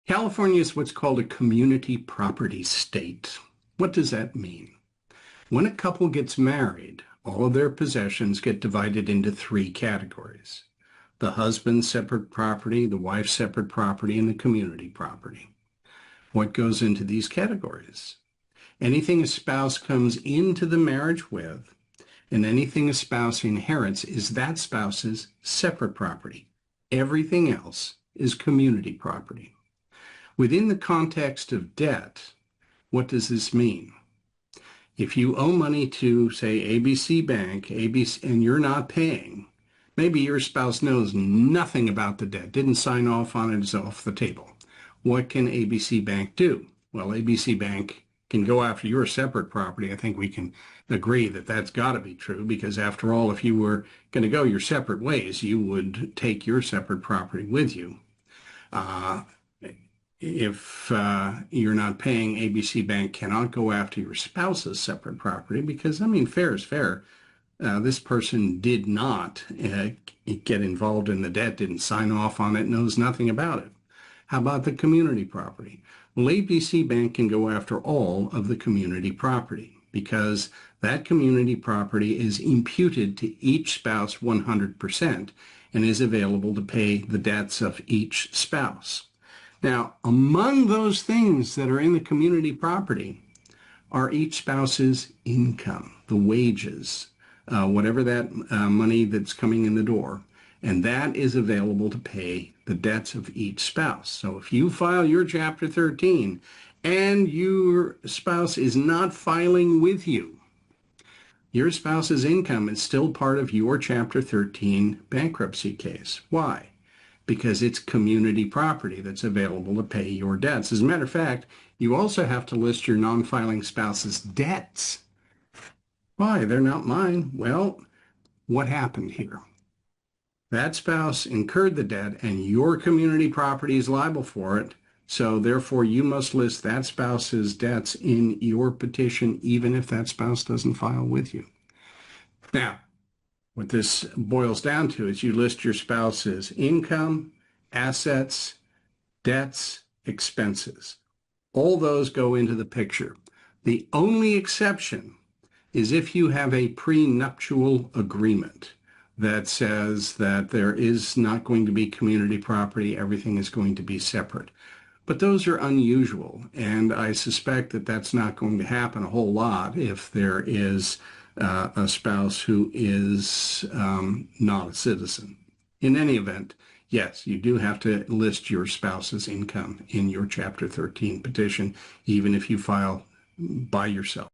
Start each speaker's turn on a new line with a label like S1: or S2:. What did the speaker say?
S1: California is what's called a community property state. What does that mean? When a couple gets married, all of their possessions get divided into three categories: the husband's separate property, the wife's separate property, and the community property. What goes into these categories? Anything a spouse comes into the marriage with and anything a spouse inherits is that spouse's separate property. Everything else is community property. Within the context of debt, what does this mean? If you owe money to, say, ABC Bank, and you're not paying, maybe your spouse knows nothing about the debt, didn't sign off on it, it's off the table. What can ABC Bank do? Well, ABC Bank can go after your separate property. I think we can agree that that's got to be true, because after all, if you were going to go your separate ways, you would take your separate property with you. If you're not paying, ABC Bank cannot go after your spouse's separate property because, I mean, fair is fair. This person did not get involved in the debt, didn't sign off on it, knows nothing about it. How about the community property? Well, ABC Bank can go after all of the community property because that community property is imputed to each spouse 100% and is available to pay the debts of each spouse. Now, among those things that are in the community property are each spouse's income, the wages, whatever that money that's coming in the door, and that is available to pay the debts of each spouse. So if you file your Chapter 13 and your spouse is not filing with you, your spouse's income is still part of your Chapter 13 bankruptcy case. Why? Because it's community property that's available to pay your debts. As a matter of fact, you also have to list your non-filing spouse's debts. Why? They're not mine. Well, what happened here? That spouse incurred the debt and your community property is liable for it. So therefore, you must list that spouse's debts in your petition, even if that spouse doesn't file with you. Now, what this boils down to is you list your spouse's income, assets, debts, expenses. All those go into the picture. The only exception is if you have a prenuptial agreement that says that there is not going to be community property, everything is going to be separate. But those are unusual, and I suspect that that's not going to happen a whole lot if there is a spouse who is not a citizen. In any event, yes, you do have to list your spouse's income in your Chapter 13 petition, even if you file by yourself.